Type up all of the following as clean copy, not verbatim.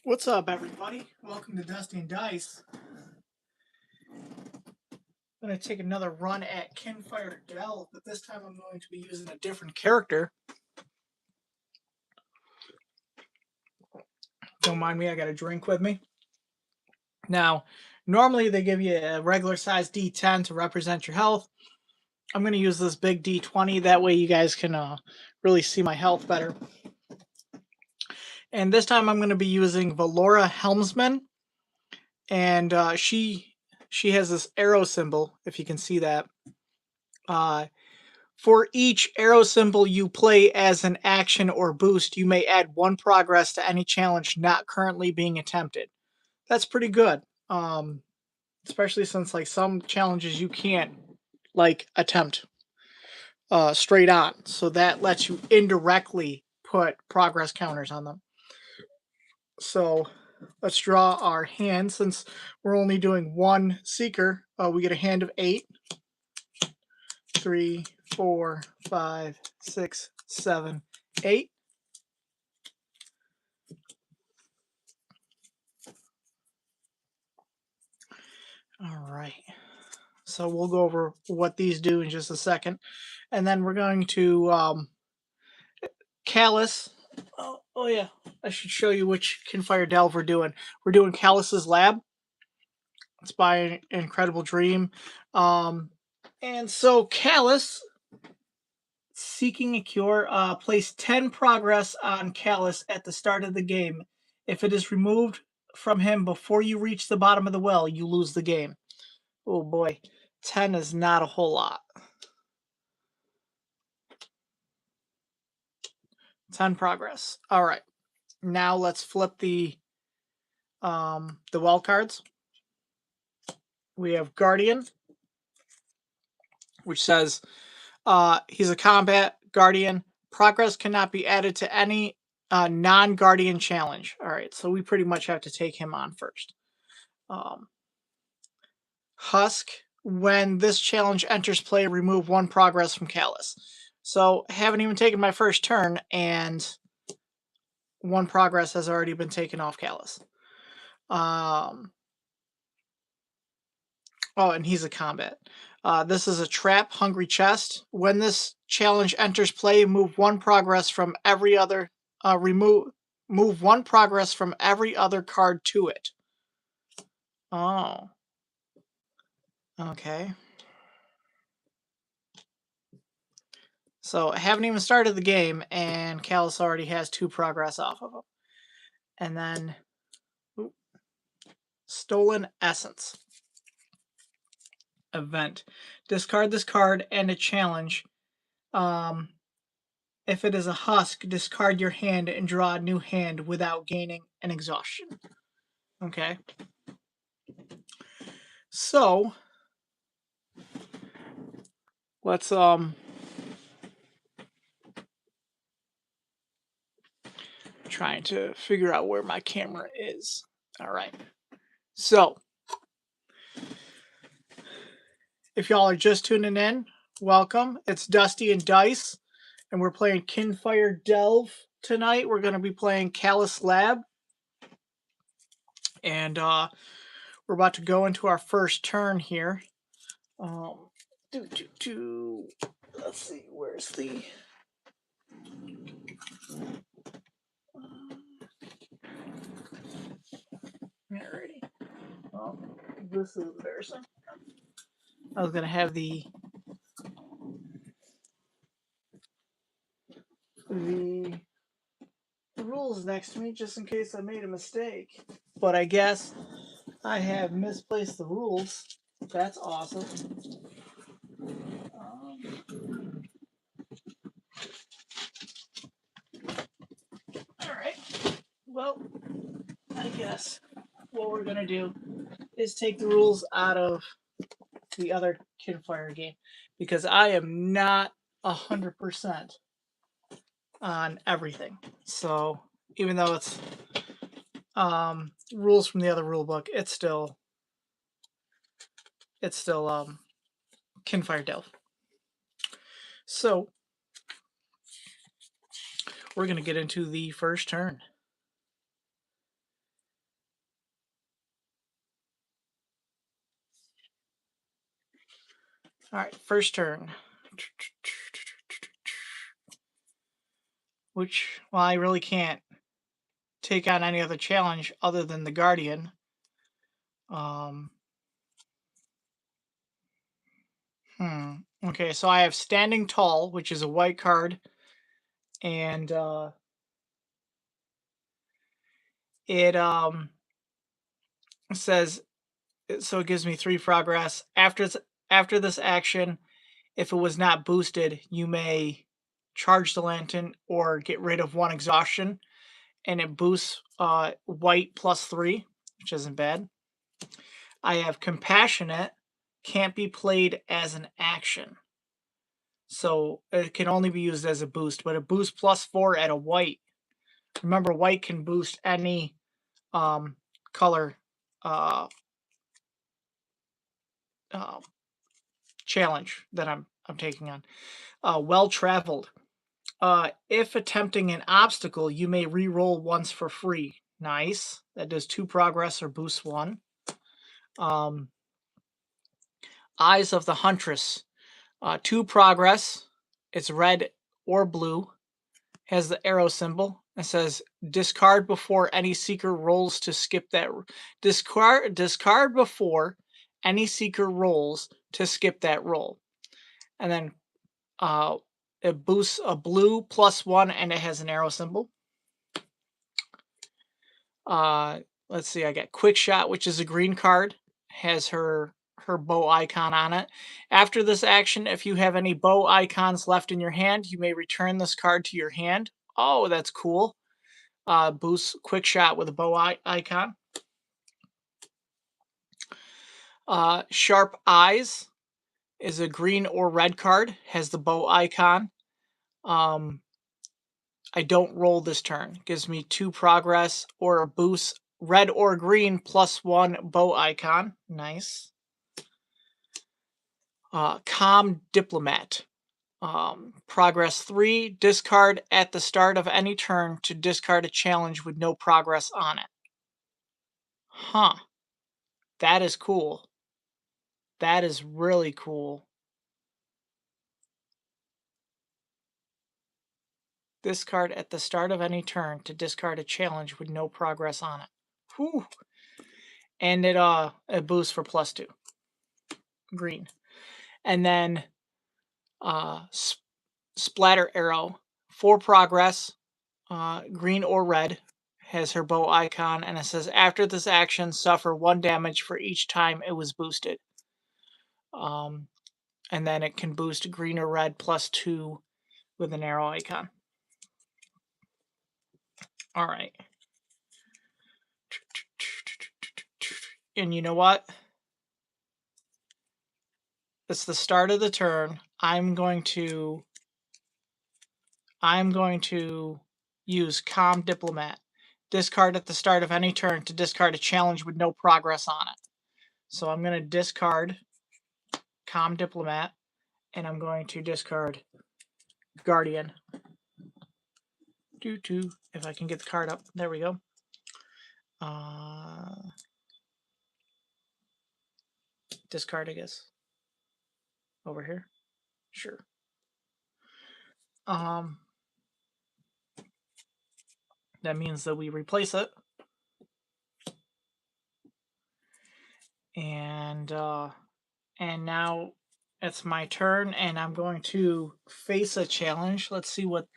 What's up, everybody? Welcome to Dusty and Dice. I'm going to take another run at Kinfire Delve, but this time I'm going to be using a different character. Don't mind me, I got a drink with me. Now, normally they give you a regular size D10 to represent your health. I'm going to use this big D20, that way you guys can really see my health better. And this time I'm going to be using Valora Helmsman, and she has this arrow symbol, if you can see that. For each arrow symbol you play as an action or boost, you may add 1 progress to any challenge not currently being attempted. That's pretty good, especially since like some challenges you can't like attempt straight on, so that lets you indirectly put progress counters on them. So let's draw our hand. Since we're only doing 1 seeker, we get a hand of 8. 3, 4, 5, 6, 7, 8. All right. So we'll go over what these do in just a second. And then we're going to Callous. Oh yeah, I should show you which Kinfire Delve we're doing. We're doing Callous's Lab. It's by an Incredible Dream. And so Callous, seeking a cure, place 10 progress on Callous at the start of the game. If it is removed from him before you reach the bottom of the well, you lose the game. Oh boy, 10 is not a whole lot. 10 progress. All right. Now let's flip the well cards. We have Guardian, which says he's a combat guardian. Progress cannot be added to any non-guardian challenge. All right, so we pretty much have to take him on first. Husk, when this challenge enters play, remove 1 progress from Callous. So haven't even taken my first turn, and 1 progress has already been taken off Callous. Oh, and he's a combat. This is a trap, Hungry Chest. When this challenge enters play, move 1 progress from every other. Move 1 progress from every other card to it. Oh. Okay. So I haven't even started the game, and Callous already has 2 progress off of him. And then Stolen Essence. Event. Discard this card and a challenge. If it is a husk, discard your hand and draw a new hand without gaining an exhaustion. Okay. So let's trying to figure out where my camera is. All right. So if y'all are just tuning in, welcome. It's Dusty and Dice, and we're playing Kinfire Delve tonight. We're going to be playing Callous Lab, and we're about to go into our first turn here. Let's see, where's the... Alrighty. Oh, this is embarrassing. I was going to have the rules next to me just in case I made a mistake. But I guess I have misplaced the rules. That's awesome. Alright. Well, I guess what we're going to do is take the rules out of the other Kinfire game, because I am not 100% on everything. So even though it's rules from the other rule book, it's still Kinfire Delve. So we're gonna get into the first turn. All right, first turn. Which, well, I really can't take on any other challenge other than the Guardian. Okay, so I have Standing Tall, which is a white card, and it says, so it gives me 3 progress. After this action, if it was not boosted, you may charge the lantern or get rid of 1 exhaustion, and it boosts white +3, which isn't bad. I have Compassionate, can't be played as an action. So it can only be used as a boost, but it boosts +4 at a white. Remember, white can boost any color uh, uh, challenge that I'm taking on. Well traveled. If attempting an obstacle, you may re-roll once for free. Nice. That does 2 progress or boosts 1. Eyes of the Huntress. 2 progress. It's red or blue. Has the arrow symbol. It says discard before any seeker rolls to skip that. Discard before any seeker rolls to skip that roll. And then it boosts a blue +1, and it has an arrow symbol. Let's see, I got Quick Shot, which is a green card, has her bow icon on it. After this action, if you have any bow icons left in your hand, you may return this card to your hand. Oh, that's cool. Boosts Quick Shot with a bow icon. Sharp Eyes is a green or red card, has the bow icon. I don't roll this turn. Gives me 2 progress or a boost, red or green +1 bow icon. Nice. Calm Diplomat. Progress 3. Discard at the start of any turn to discard a challenge with no progress on it. Huh. That is cool. That is really cool. Discard at the start of any turn to discard a challenge with no progress on it. Whew. And it boosts for +2. Green. And then Splatter Arrow. 4 progress. Green or red. Has her bow icon. And it says after this action, suffer 1 damage for each time it was boosted. And then it can boost green or red +2 with an arrow icon. All right. And you know what? It's the start of the turn. I'm going to use Calm Diplomat. Discard at the start of any turn to discard a challenge with no progress on it. So I'm going to discard Calm Diplomat, and I'm going to discard Guardian. If I can get the card up. There we go. Discard, I guess. Over here. Sure. That means that we replace it. And now it's my turn, and I'm going to face a challenge. Let's see what.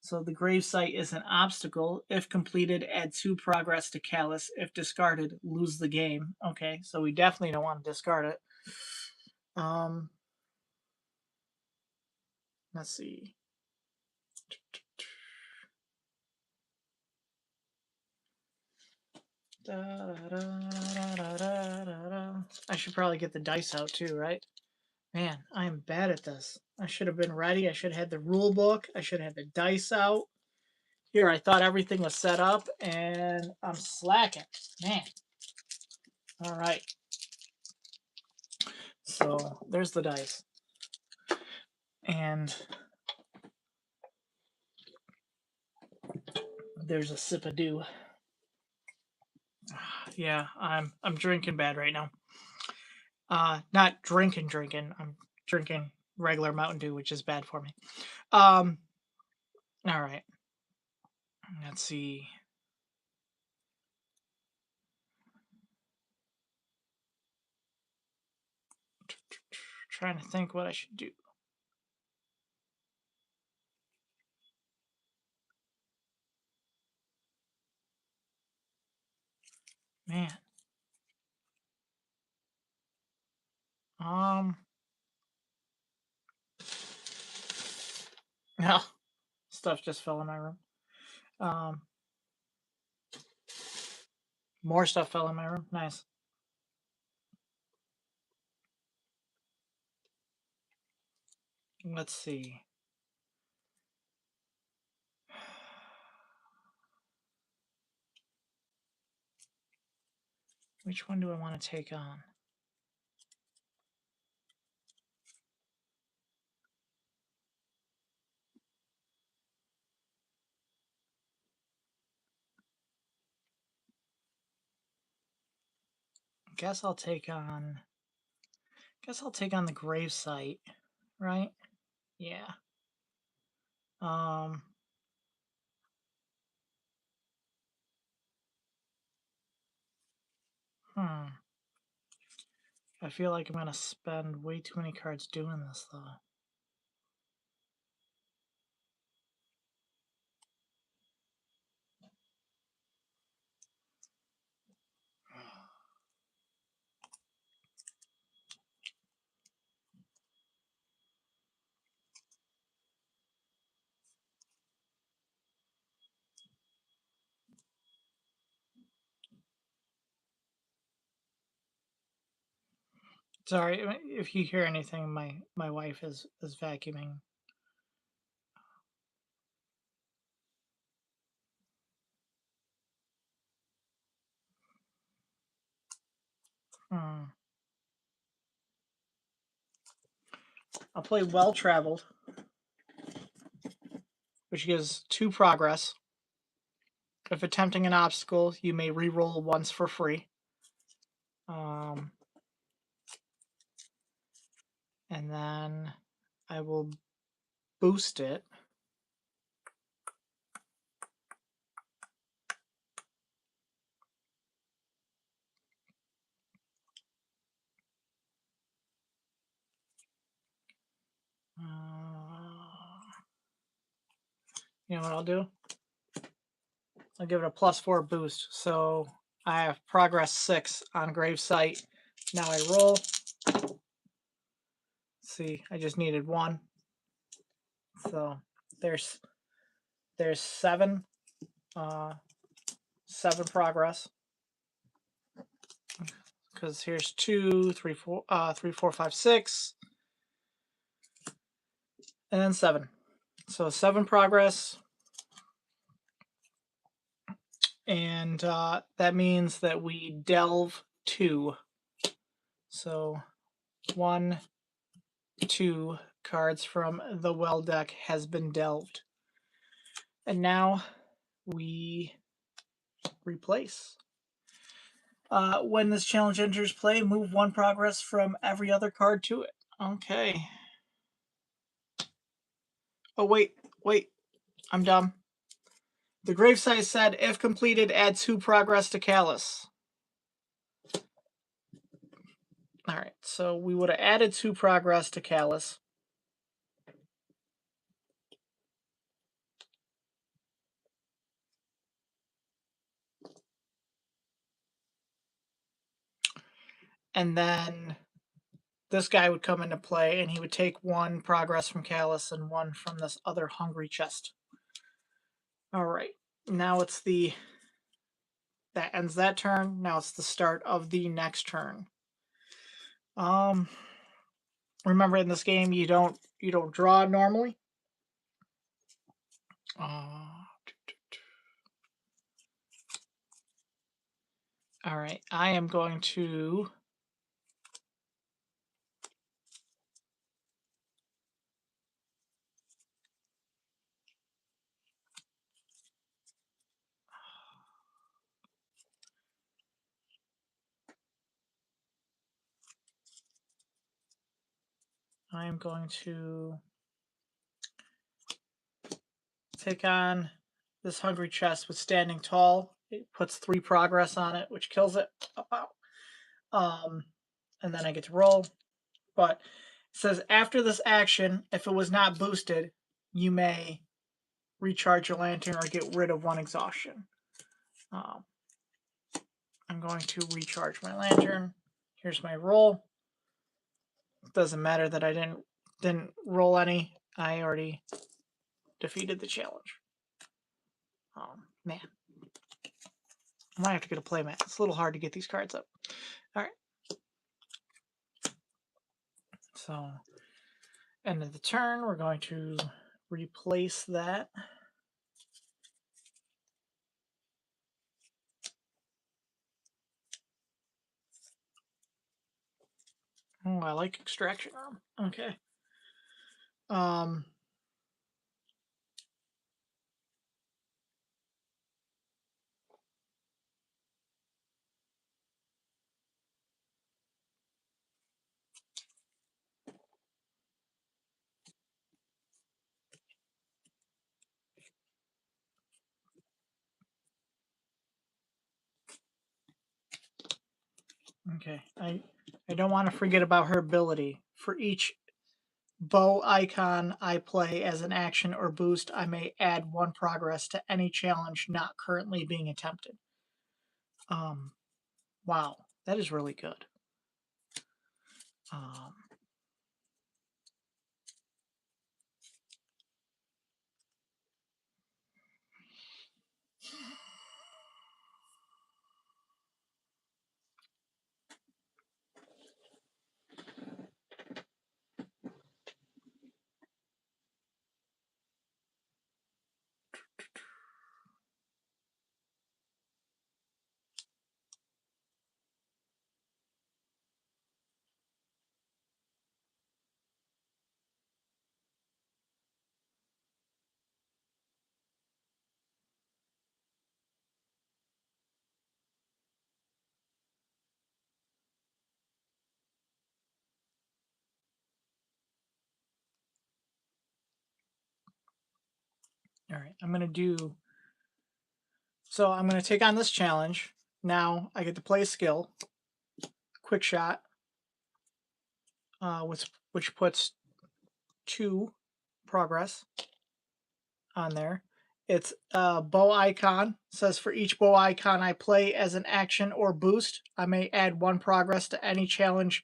So the gravesite is an obstacle. If completed, add 2 progress to Callous. If discarded, lose the game. Okay, so we definitely don't want to discard it. Let's see. I should probably get the dice out too, right? Man, I am bad at this. I should have been ready. I should have had the rule book. I should have had the dice out. Here, I thought everything was set up, and I'm slacking. Man. All right. So, there's the dice. And there's a sip of dew. Yeah, I'm drinking bad right now. Not drinking. I'm drinking regular Mountain Dew, which is bad for me. All right. Let's see. Trying to think what I should do. Man. No. Stuff just fell in my room. More stuff fell in my room. Nice. Let's see. Which one do I want to take on? Guess I'll take on the gravesite, right? Yeah. I feel like I'm gonna spend way too many cards doing this though. Sorry if you hear anything. My wife is vacuuming. I'll play Well Traveled, which gives 2 progress. If attempting an obstacle, you may re-roll once for free. And then I will boost it. You know what I'll do? I'll give it a +4 boost. So I have progress 6 on gravesite. Now I roll. See, I just needed 1. So there's 7. 7 progress. Because here's 2, 3, 4, 3, 4, 5, 6, and then 7. So 7 progress. And that means that we delve 2. So 1, 2 cards from the well deck has been delved. And now we replace. When this challenge enters play, move 1 progress from every other card to it. Okay. Oh, wait. I'm dumb. The gravesite said, if completed, add 2 progress to Callous. Alright, so we would have added 2 progress to Callous. And then this guy would come into play, and he would take 1 progress from Callous and 1 from this other hungry chest. Alright, now it's that ends that turn. Now it's the start of the next turn. Remember, in this game, you don't draw normally. Alright, I am going to I'm going to take on this Hungry Chest with Standing Tall. It puts 3 progress on it, which kills it. And then I get to roll. But it says after this action, if it was not boosted, you may recharge your lantern or get rid of 1 exhaustion. I'm going to recharge my lantern. Here's my roll. It doesn't matter that I didn't roll any. I already defeated the challenge. Man. I might have to get a playmat. It's a little hard to get these cards up. All right. So, end of the turn, we're going to replace that. Oh, I like extraction room. Okay. Okay. I don't want to forget about her ability. For each bow icon I play as an action or boost, I may add 1 progress to any challenge not currently being attempted. Wow, that is really good. All right, I'm going to take on this challenge. Now I get to play a skill, Quick Shot, which puts 2 progress on there. It's a bow icon. It says for each bow icon I play as an action or boost, I may add 1 progress to any challenge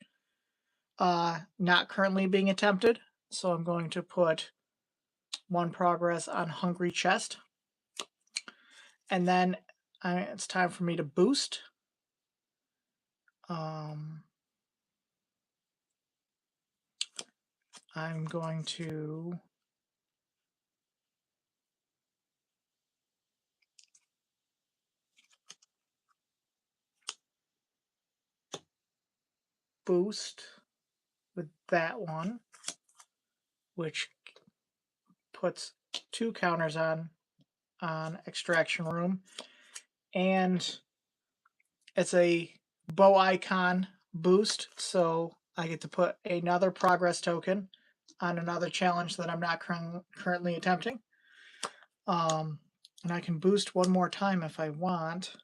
not currently being attempted. So I'm going to put 1 progress on Hungry Chest. And then it's time for me to boost. I'm going to boost with that one, which puts 2 counters on Extraction Room, and it's a bow icon boost, so I get to put another progress token on another challenge that I'm not currently attempting. And I can boost 1 more time if I want.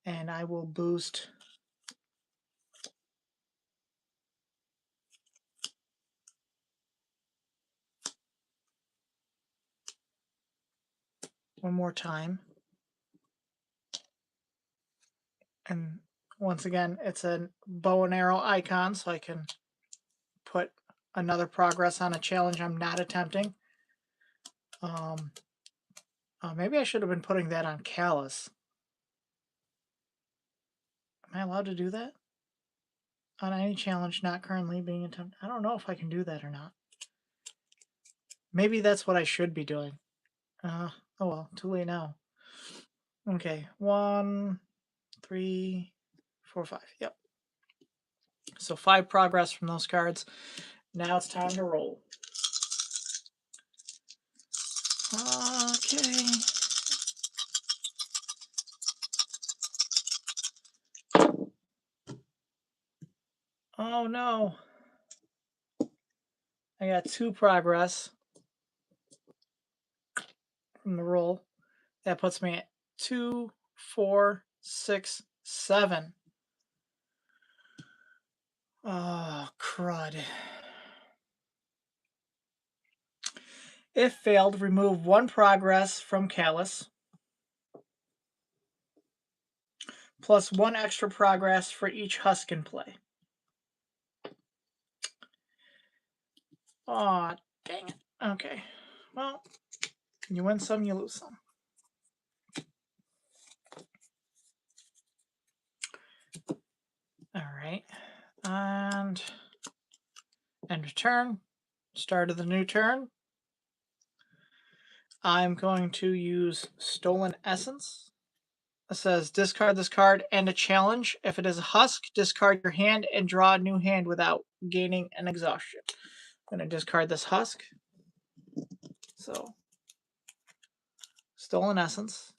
And I will boost one more time. And once again, it's a bow and arrow icon, so I can put another progress on a challenge I'm not attempting. Maybe I should have been putting that on Callous. Am I allowed to do that? On any challenge not currently being attempted? I don't know if I can do that or not. Maybe that's what I should be doing. Oh well, too late now. Okay, 1, 3, 4, 5. Yep. So 5 progress from those cards. Now it's time to roll. Okay. Oh no. I got 2 progress from the roll. That puts me at 2, 4, 6, 7. Oh, crud. If failed, remove 1 progress from Callous, plus 1 extra progress for each husk in play. Aw, dang it. Okay. Well, you win some, you lose some. Alright. And end of turn. Start of the new turn. I'm going to use Stolen Essence. It says discard this card and a challenge. If it is a husk, discard your hand and draw a new hand without gaining an exhaustion. I'm going to discard this husk. So, Stolen Essence.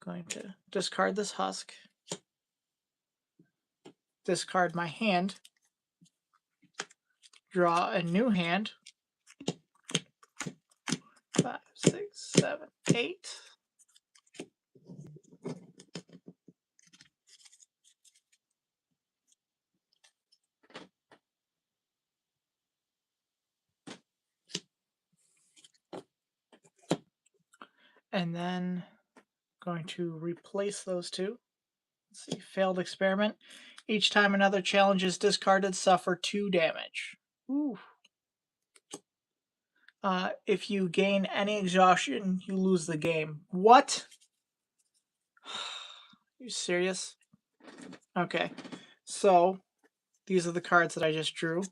Going to discard this husk. Discard my hand. Draw a new hand. 5, 6, 7, 8. And then going to replace those two. Let's see, failed experiment. Each time another challenge is discarded, suffer 2 damage. Ooh. If you gain any exhaustion, you lose the game. What? You serious? Okay, so these are the cards that I just drew.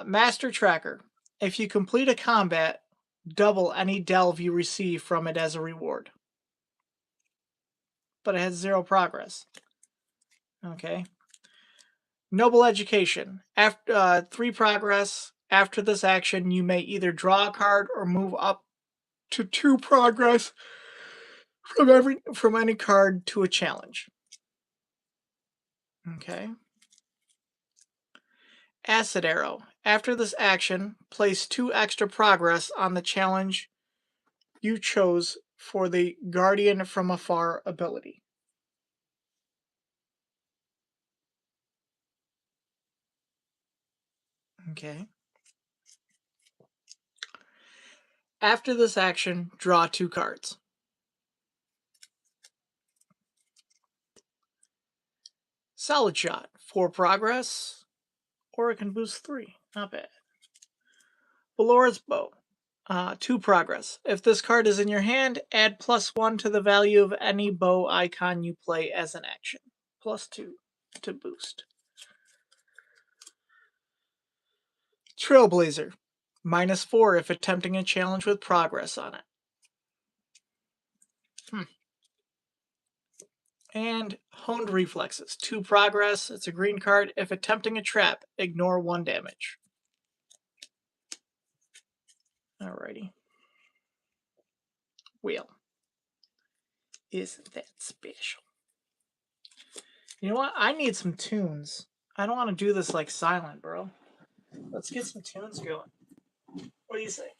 Master Tracker. If you complete a combat, double any delve you receive from it as a reward. But it has 0 progress. Okay. Noble Education. After 3 progress. After this action, you may either draw a card or move up to 2 progress from any card to a challenge. Okay. Acid Arrow. After this action, place 2 extra progress on the challenge you chose for the Guardian from Afar ability. Okay. After this action, draw 2 cards. Solid Shot. 4 progress, or it can boost 3. Not bad. Valora's Bow. 2 progress. If this card is in your hand, add +1 to the value of any bow icon you play as an action. +2 to boost. Trailblazer. -4 if attempting a challenge with progress on it. And Honed Reflexes. 2 progress. It's a green card. If attempting a trap, ignore 1 damage. Alrighty. Well, isn't that special? You know what? I need some tunes. I don't want to do this like silent, bro. Let's get some tunes going. What do you say?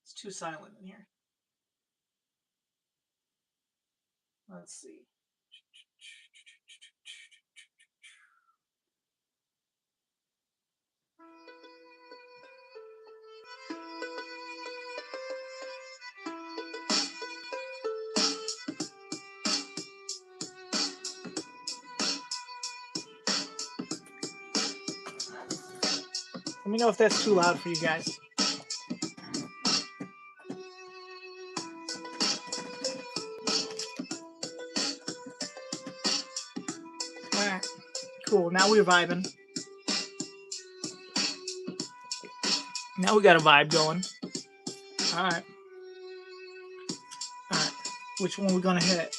It's too silent in here. Let's see. Let me know if that's too loud for you guys. Alright. Cool. Now we're vibing. Now we got a vibe going. Alright. Alright. Which one are we gonna hit?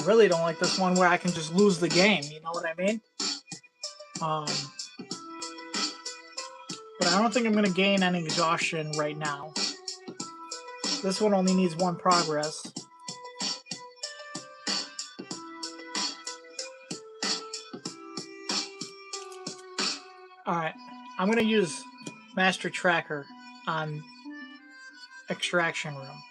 I really don't like this one where I can just lose the game, you know what I mean? But I don't think I'm gonna gain any exhaustion right now. This one only needs 1 progress. Alright, I'm going to use Master Tracker on Extraction Room.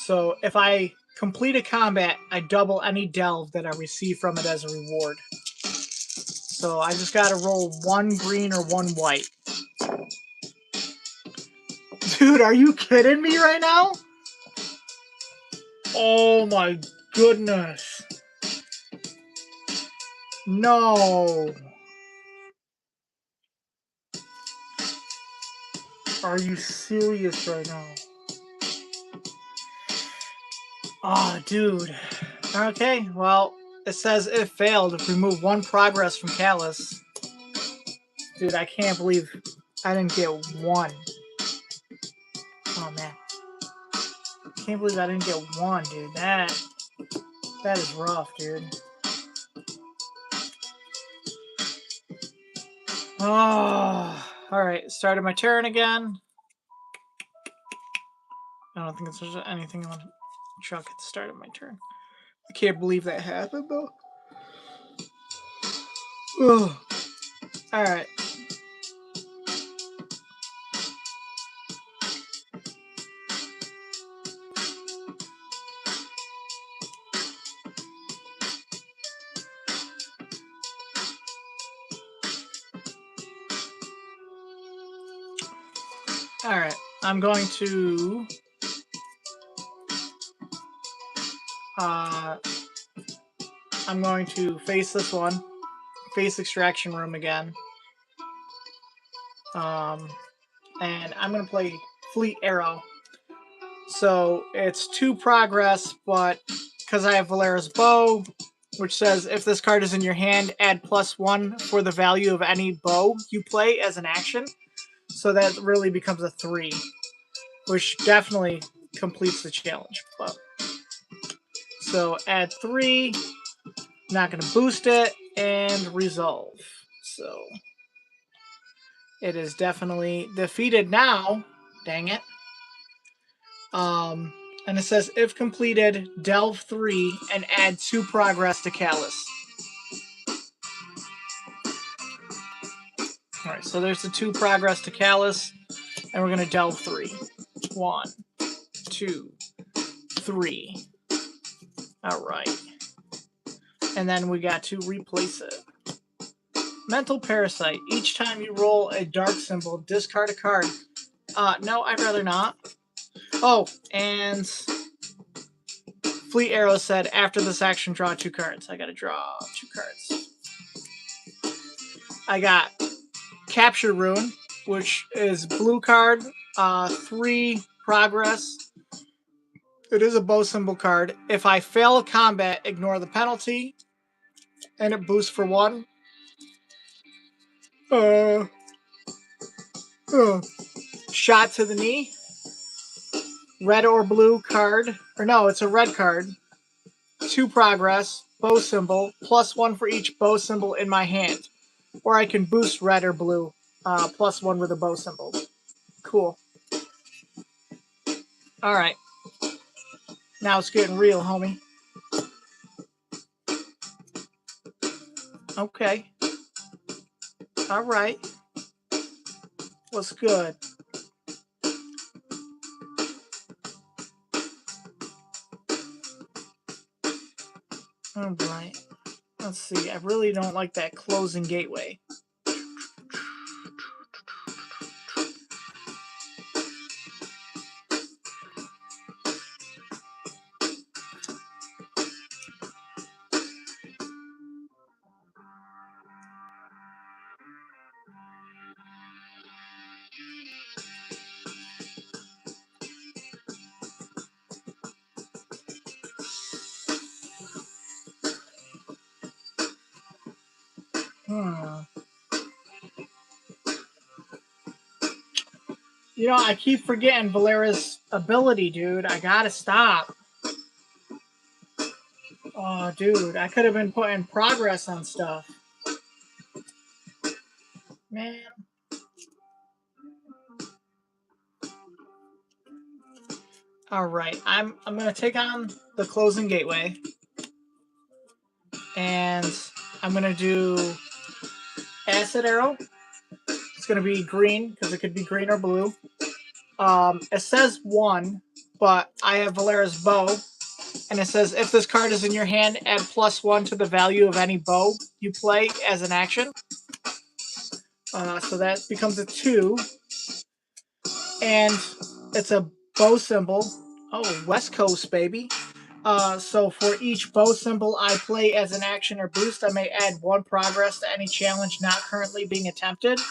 So if I complete a combat, I double any delve that I receive from it as a reward. So I just got to roll 1 green or 1 white. Dude, are you kidding me right now? Oh my goodness. No. Are you serious right now? Oh, dude. Okay, well, it says if failed, remove 1 progress from Callous. Dude, I can't believe I didn't get 1. Oh, man. I can't believe I didn't get 1, dude. That is rough, dude. Oh, alright. Started my turn again. I don't think there's anything I want to chuck at the start of my turn. I can't believe that happened, though. Ugh. Alright. Alright. I'm going to... I'm going to face this one. Face Extraction Room again. And I'm going to play Fleet Arrow. So it's 2 progress, but because I have Valera's Bow, which says if this card is in your hand, add +1 for the value of any bow you play as an action. So that really becomes a 3, which definitely completes the challenge. But so add 3, not going to boost it, and resolve. So it is definitely defeated now. Dang it. And it says, if completed, delve 3 and add 2 progress to Callous. Alright, so there's the 2 progress to Callous, and we're going to delve 3. 1, 2, 3. Alright. And then we got to replace it. Mental Parasite. Each time you roll a dark symbol, discard a card. No, I'd rather not. Oh, and Fleet Arrow said, after this action, draw 2 cards. I gotta draw 2 cards. I got Capture Rune, which is blue card, 3 progress. It is a bow symbol card. If I fail a combat, ignore the penalty, and it boosts for 1. Shot to the knee. Red or blue card. Or no, it's a red card. 2 progress. Bow symbol. +1 for each bow symbol in my hand. Or I can boost red or blue. +1 with a bow symbol. Cool. Alright. Now it's getting real, homie. Okay. Alright. What's good? Alright. Let's see. I really don't like that closing gateway. You know, I keep forgetting Valera's ability, dude. I gotta stop. Oh, dude, I could have been putting progress on stuff. Man. All right, I'm gonna take on the closing gateway, and I'm gonna do acid arrow. It's gonna be green because it could be green or blue. It says 1, but I have Valera's bow, and it says if this card is in your hand, add +1 to the value of any bow you play as an action. So that becomes a 2, and it's a bow symbol. Oh, West Coast, baby. So for each bow symbol I play as an action or boost, I may add 1 progress to any challenge not currently being attempted.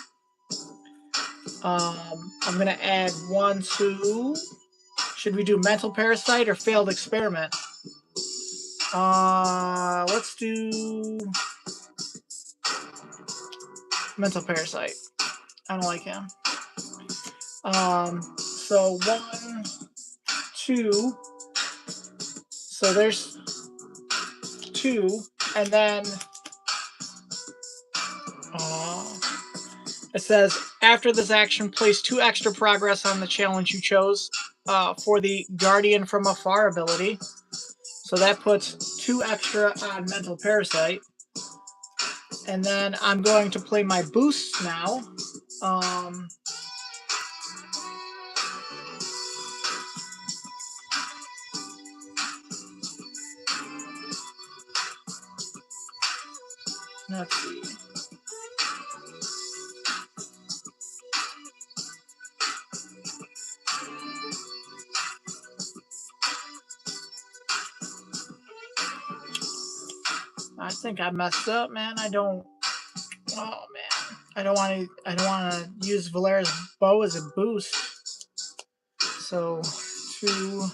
I'm going to add 1 to... Should we do Mental Parasite or Failed Experiment? Let's do Mental Parasite. I don't like him. So 1, 2. So there's 2, and then it says after this action, place 2 extra progress on the challenge you chose for the Guardian from Afar ability. So that puts 2 extra on Mental Parasite. And then I'm going to play my boosts now. Let's see. I think I messed up, man. I don't. Oh man, I don't want to. I don't want to use Valera's bow as a boost. So 2.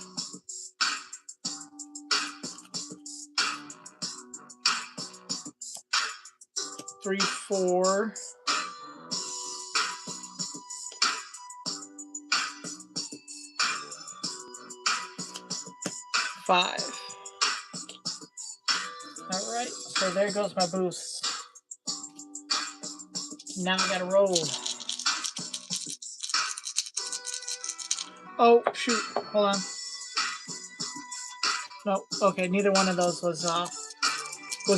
3, 4. 5. Alright, so there goes my boost. Now I gotta roll. Oh, shoot. Hold on. No, okay, neither one of those was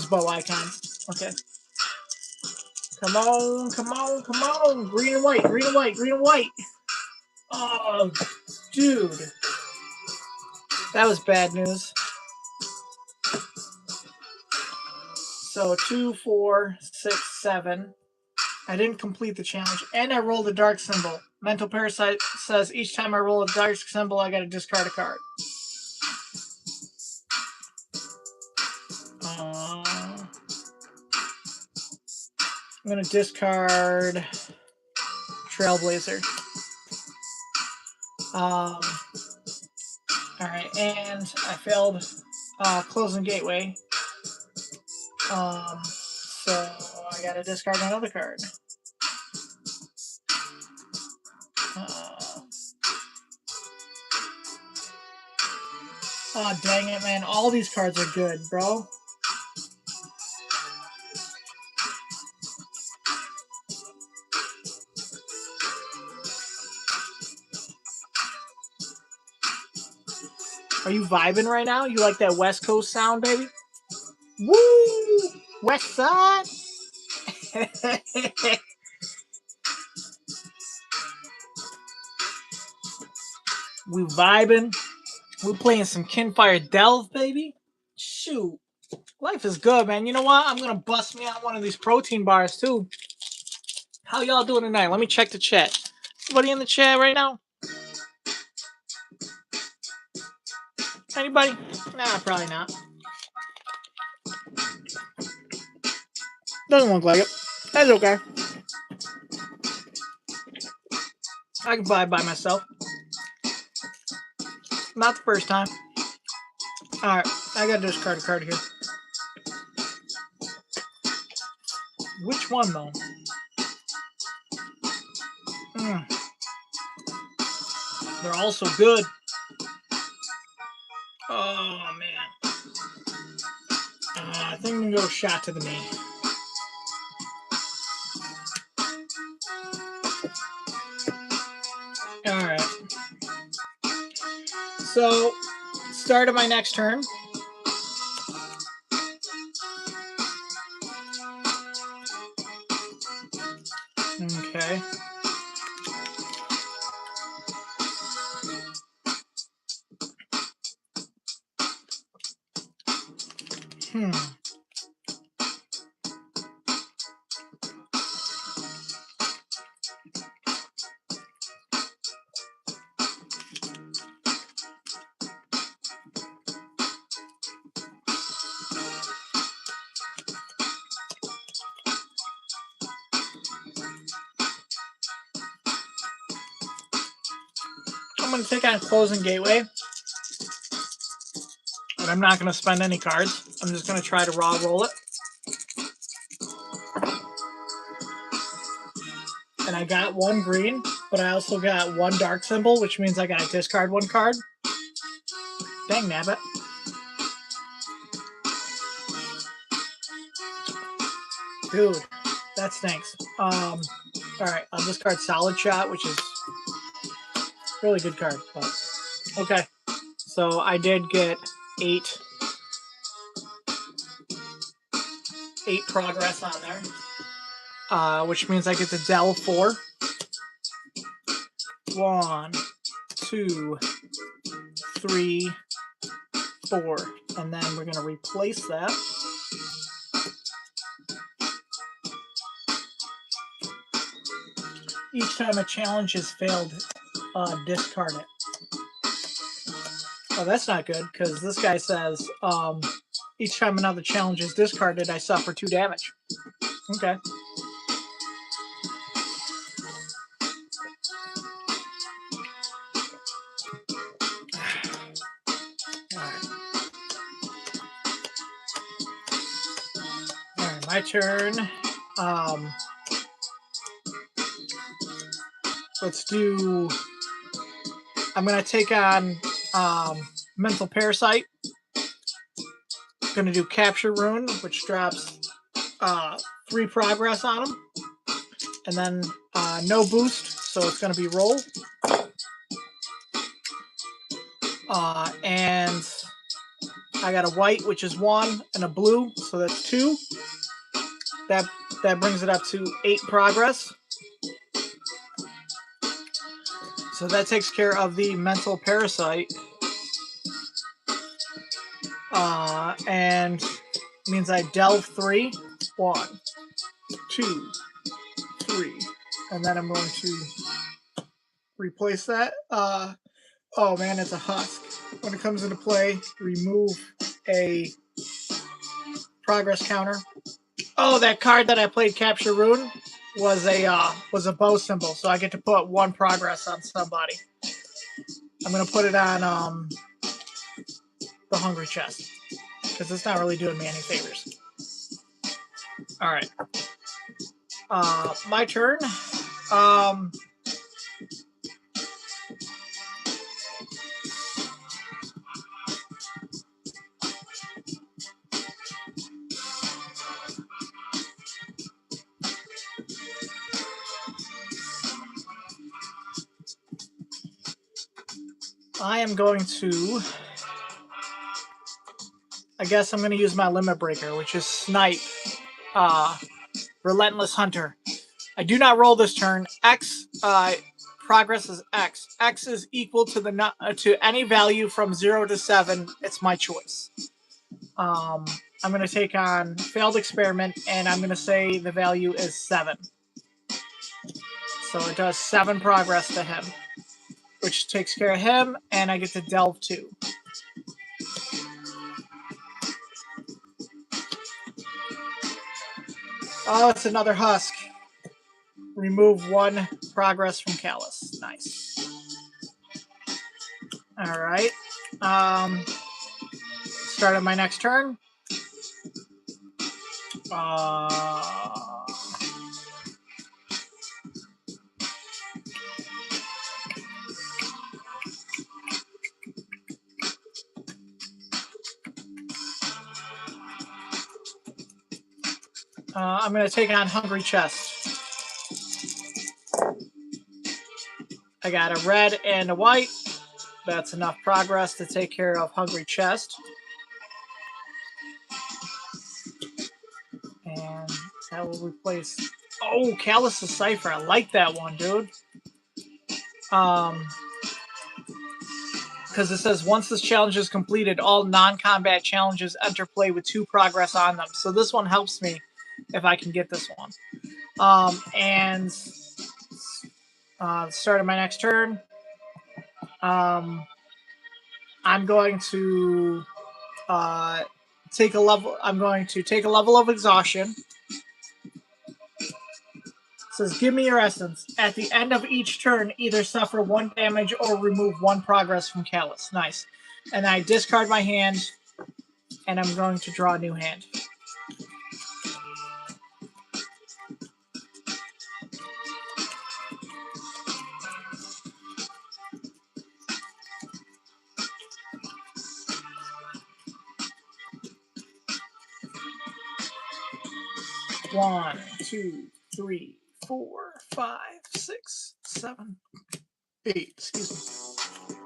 bow icon. Okay. Come on, come on, come on! Green and white, green and white, green and white! Oh, dude. That was bad news. So 2, 4, 6, 7. I didn't complete the challenge, and I rolled a dark symbol. Mental Parasite says each time I roll a dark symbol, I gotta discard a card. I'm gonna discard Trailblazer. Alright, and I failed Closing Gateway. So I gotta discard another card. Oh, dang it, man. All these cards are good, bro. Are you vibing right now? You like that West Coast sound, baby? Woo! West Side! We vibing. We playing some Kinfire Delve, baby. Shoot. Life is good, man. You know what? I'm going to bust me out one of these protein bars, too. How y'all doing tonight? Let me check the chat. Anybody in the chat right now? Anybody? Nah, probably not. Doesn't look like it. That's okay. I can vibe by myself. Not the first time. Alright, I gotta discard a card here. Which one, though? They're all so good. Oh, man. I think I'm gonna go shot to the knee. Alright. So, start of my next turn. Okay. I'm going to take on Closing Gateway. But I'm not going to spend any cards. I'm just going to try to raw roll it. And I got one green, but I also got one dark symbol, which means I got to discard one card. Dang nabbit. Dude, that stinks. Alright, I'll discard Solid Shot, which is a really good card. But okay. So I did get 8 progress on there. Which means I get to delve 4. 1, 2, 3, 4. And then we're going to replace that. Each time a challenge is failed, discard it. Oh, that's not good, because this guy says, each time another challenge is discarded, I suffer 2 damage. Okay. Alright, my turn. Let's do... I'm going to take on Mental Parasite. I'm going to do Capture Rune, which drops 3 progress on him. And then no boost, so it's going to be roll. And I got a white, which is 1, and a blue, so that's 2. That brings it up to 8 progress. So that takes care of the Mental Parasite. And means I delve 3. 1, 2, 3. And then I'm going to replace that. Oh man, it's a husk. When it comes into play, remove a progress counter. Oh, that card that I played, Capture Rune, was a bow symbol, so I get to put 1 progress on somebody. I'm gonna put it on the Hungry Chest, because it's not really doing me any favors. All right, my turn. I am going to... I guess I'm going to use my Limit Breaker, which is Snipe. Relentless Hunter. I do not roll this turn. X progress is X. X is equal to the to any value from 0 to 7. It's my choice. I'm going to take on Failed Experiment, and I'm going to say the value is 7. So it does 7 progress to him, which takes care of him, and I get to delve 2. Oh, it's another husk. Remove 1 progress from Callous. Nice. Alright. Start of my next turn. I'm going to take on Hungry Chest. I got a red and a white. That's enough progress to take care of Hungry Chest. And that will replace... Oh, Callous Cipher. I like that one, dude. Because it says once this challenge is completed, all non-combat challenges enter play with 2 progress on them. So this one helps me if I can get this one. And start of my next turn, I'm going to take a level. I'm going to take a level of exhaustion. It says, give me your essence. At the end of each turn, either suffer 1 damage or remove 1 progress from Callous. Nice. And I discard my hand, and I'm going to draw a new hand. One, two, three, 4, 5, 6, 7, 8. Excuse me.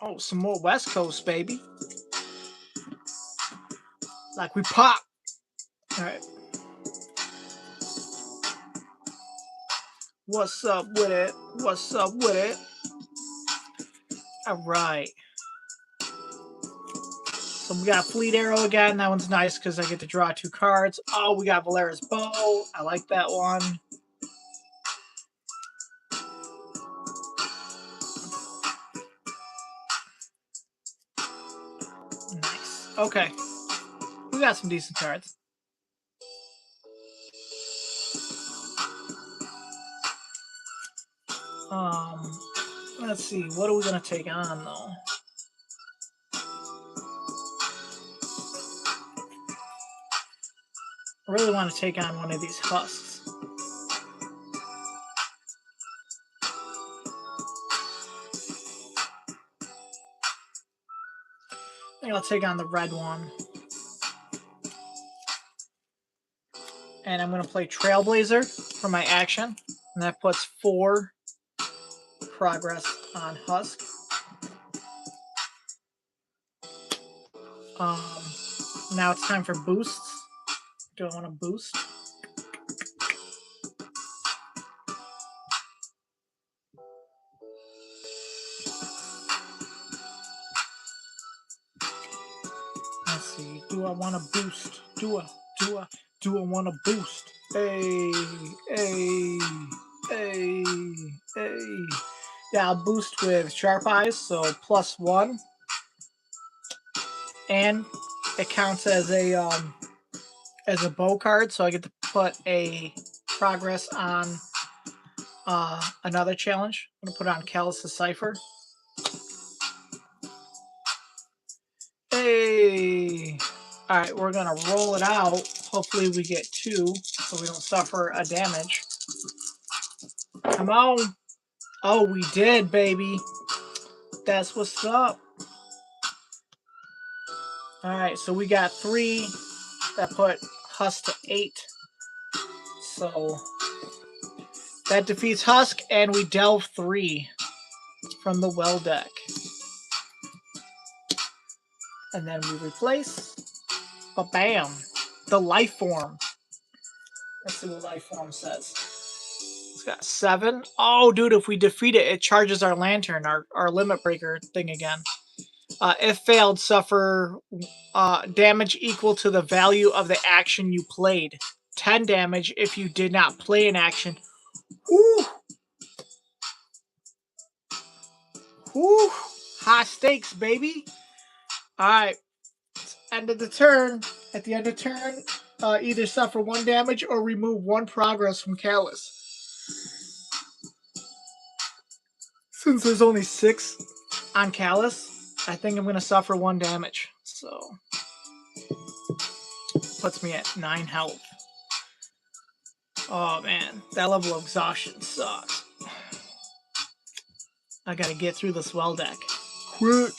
Oh, some more West Coast, baby. Like we pop. All right. What's up with it? What's up with it? All right. So we got Fleet Arrow again. That one's nice because I get to draw 2 cards. Oh, we got Valera's Bow. I like that one. Nice. Okay. We got some decent cards. Let's see. What are we going to take on, though? I really want to take on one of these husks. I think I'll take on the red one. And I'm going to play Trailblazer for my action. And that puts 4 progress on Husk. Now it's time for boosts. Do I want to boost? Let's see. Do I want to boost? Do I want to boost? Hey. Yeah, I'll boost with Sharp Eyes, so +1. And it counts as a bow card, so I get to put a progress on another challenge. I'm gonna put it on Callous Cipher. Hey! Alright, we're gonna roll it out. Hopefully we get 2, so we don't suffer a damage. Come on! Oh, we did, baby! That's what's up. Alright, so we got 3 that put Husk to 8. So that defeats Husk, and we delve 3 from the well deck. And then we replace. Ba-bam! The life form. Let's see what life form says. It's got 7. Oh, dude, if we defeat it, it charges our lantern, our limit breaker thing again. If failed, suffer damage equal to the value of the action you played. 10 damage if you did not play an action. Woo! Woo! High stakes, baby. Alright. End of the turn. At the end of turn, either suffer 1 damage or remove 1 progress from Callous. Since there's only 6 on Callous, I think I'm going to suffer 1 damage. So, puts me at 9 health. Oh man, that level of exhaustion sucks. I gotta get through this well deck. Quick!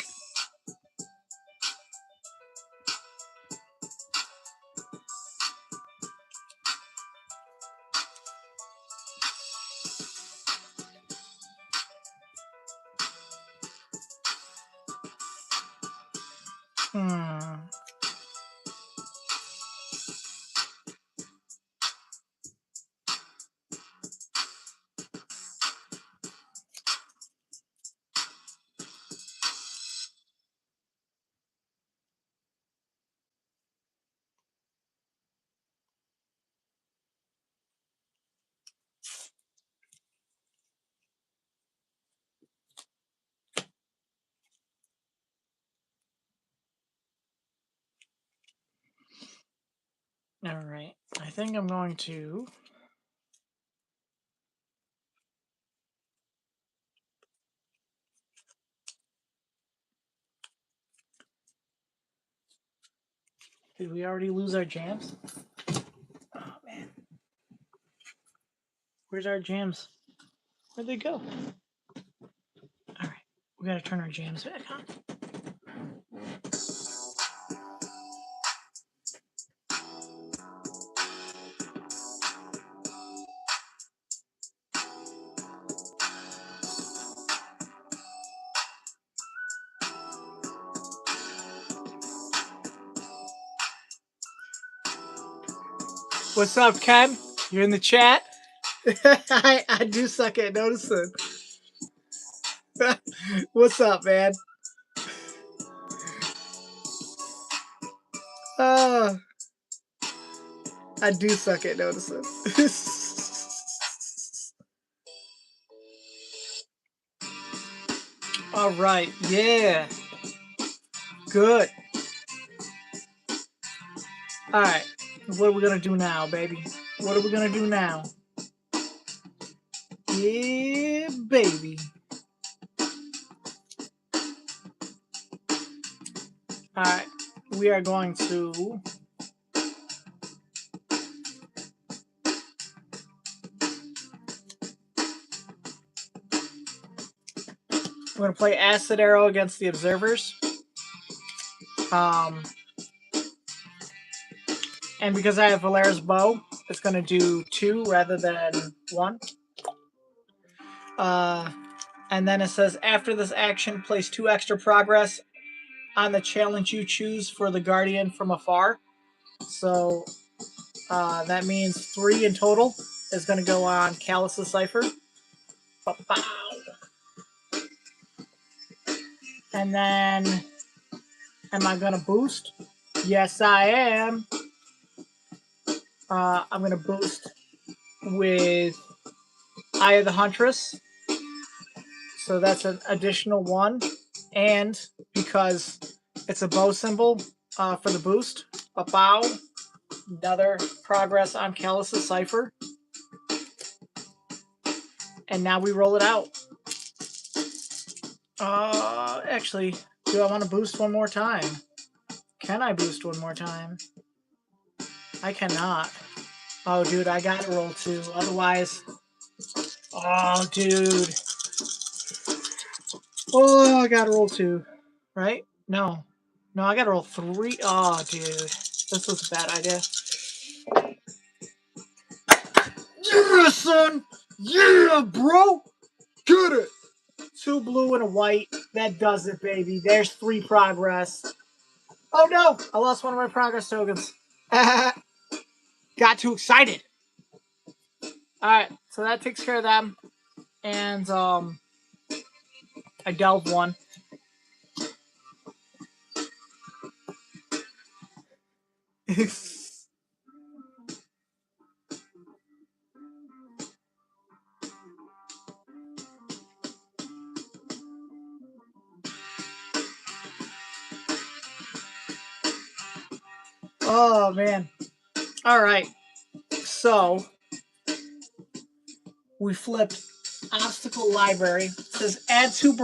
All right. I think I'm going to. Did we already lose our jams? Oh, man. Where's our jams? Where'd they go? All right. We got to turn our jams back on. What's up, Ken? You're in the chat? I do suck at noticing. What's up, man? I do suck at noticing. All right, yeah. Good. All right, what are we gonna do now, baby? What are we gonna do now? Yeah, baby. All right, we are going to. We're gonna play Acid Arrow against the Observers. And because I have Valera's Bow, it's gonna do 2 rather than 1. And then it says after this action, place 2 extra progress on the challenge you choose for the Guardian from afar. So that means 3 in total is going to go on Callous' Cipher. And then, am I going to boost? Yes, I am. I'm going to boost with Eye of the Huntress. So that's an additional 1. And because it's a bow symbol for the boost, another progress on Callous' Cipher. And now we roll it out. Actually, do I want to boost one more time? Can I boost one more time? I cannot. Oh, dude, I gotta roll 2. Otherwise... Oh, dude. Oh, I gotta roll 2. Right? No. No, I gotta roll 3. Oh, dude. This was a bad idea. Yeah, son! Yeah, bro! Get it! 2 blue and a white. That does it, baby. There's 3 progress. Oh, no! I lost one of my progress tokens. Got too excited. Alright, so that takes care of them. And, I delved 1. Oh, man. Alright, so we flipped Obstacle Library. It says add 2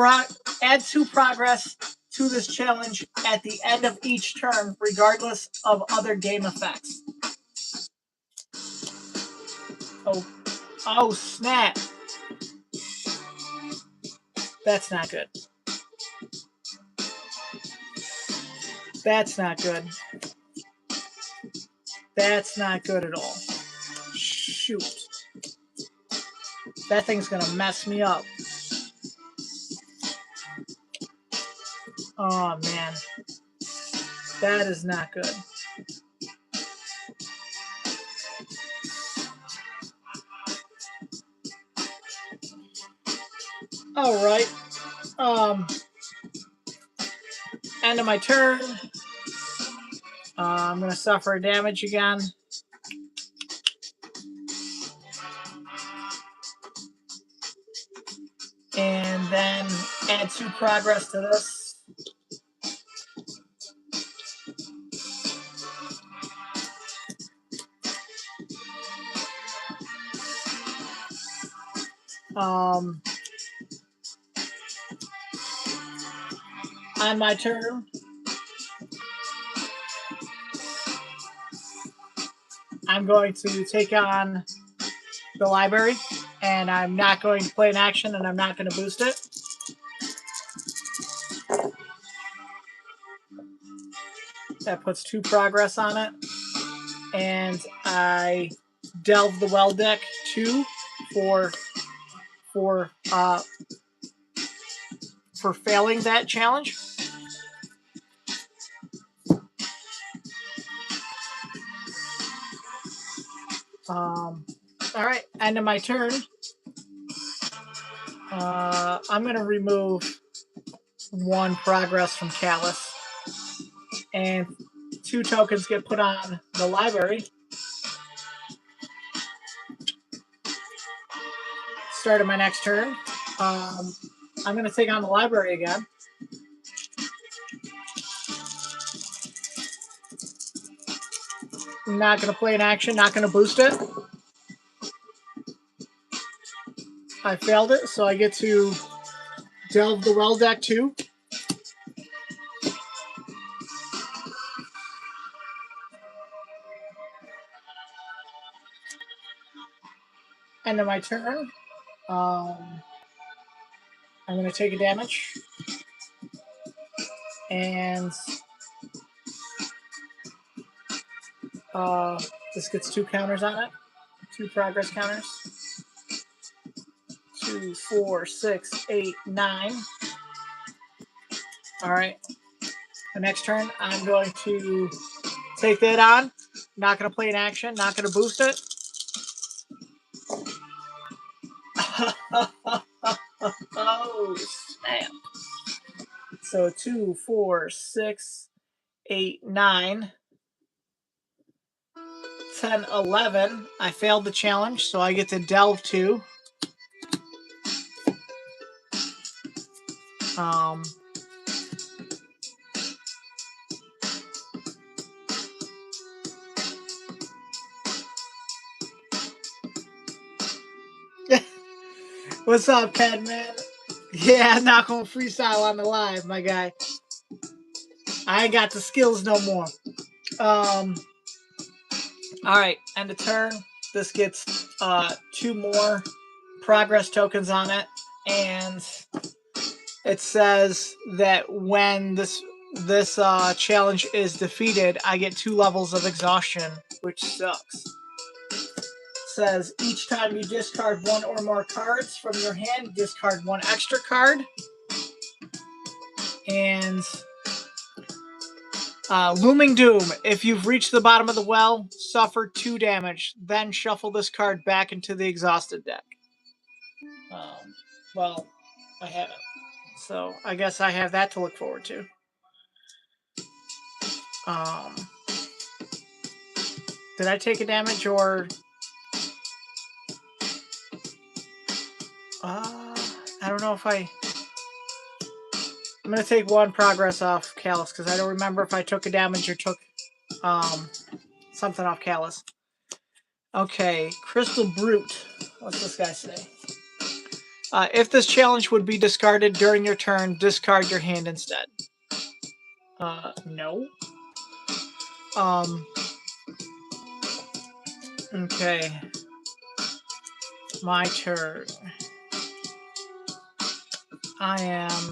progress to this challenge at the end of each turn, regardless of other game effects. Oh, snap. That's not good. That's not good. That's not good at all. Shoot. That thing's gonna mess me up. Oh, man. That is not good. All right. End of my turn. I'm going to suffer damage again. And then add 2 progress to this. On my turn, I'm going to take on the library, and I'm not going to play an action, and I'm not going to boost it. That puts 2 progress on it. And I delve the well deck 2 for failing that challenge. All right, end of my turn. I'm going to remove 1 progress from Callous, and 2 tokens get put on the library. Start of my next turn. I'm going to take on the library again. I'm not going to play an action, not going to boost it. I failed it, so I get to delve the well deck 2. End of my turn. I'm going to take a damage. And this gets 2 counters on it. 2 progress counters. 2, 4, 6, 8, 9. All right. The next turn, I'm going to take that on. Not going to play an action. Not going to boost it. Oh, snap. So 2, 4, 6, 8, 9, 10, 11. I failed the challenge, so I get to delve 2. What's up, Ken, man? Yeah, I'm not going to freestyle on the live, my guy. I ain't got the skills no more. All right, end of turn. This gets 2 more progress tokens on it, and it says that when this challenge is defeated, I get 2 levels of exhaustion, which sucks. It says each time you discard 1 or more cards from your hand, discard 1 extra card. And Looming Doom. If you've reached the bottom of the well, suffer 2 damage. Then shuffle this card back into the exhausted deck. Well, I haven't. So I guess I have that to look forward to. Did I take a damage or... I don't know if I... I'm going to take 1 progress off Callous, because I don't remember if I took a damage or took something off Callous. Okay, Crystal Brute. What's this guy say? If this challenge would be discarded during your turn, discard your hand instead. No. Okay. My turn. I am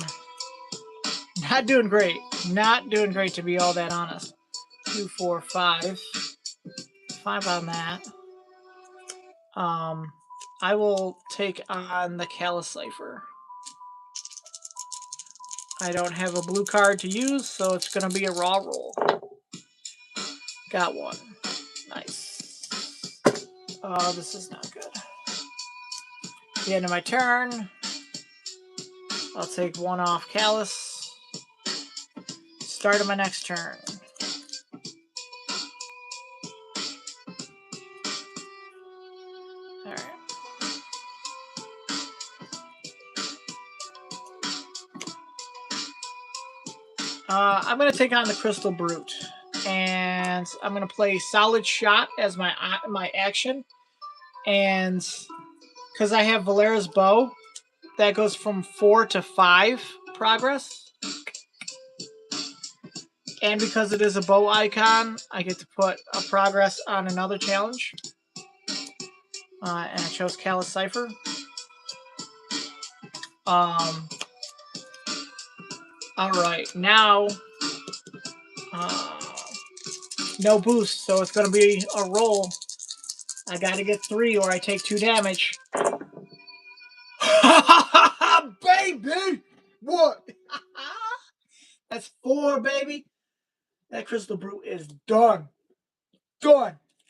not doing great. Not doing great, to be all that honest. 2, 4, 5. 5 on that. I will take on the Callous Cipher. I don't have a blue card to use, so it's going to be a raw roll. Got one. Nice. This is not good. At the end of my turn, I'll take one off Callous. Start of my next turn. Alright. I'm going to take on the Crystal Brute. And I'm going to play Solid Shot as my action. And because I have Valera's Bow, that goes from 4 to 5 progress. And because it is a bow icon, I get to put a progress on another challenge. And I chose Callous Cipher. Alright, now no boost, so it's going to be a roll. I got to get 3 or I take 2 damage. Baby! What? That's 4, baby. That Crystal Brute is done. Done.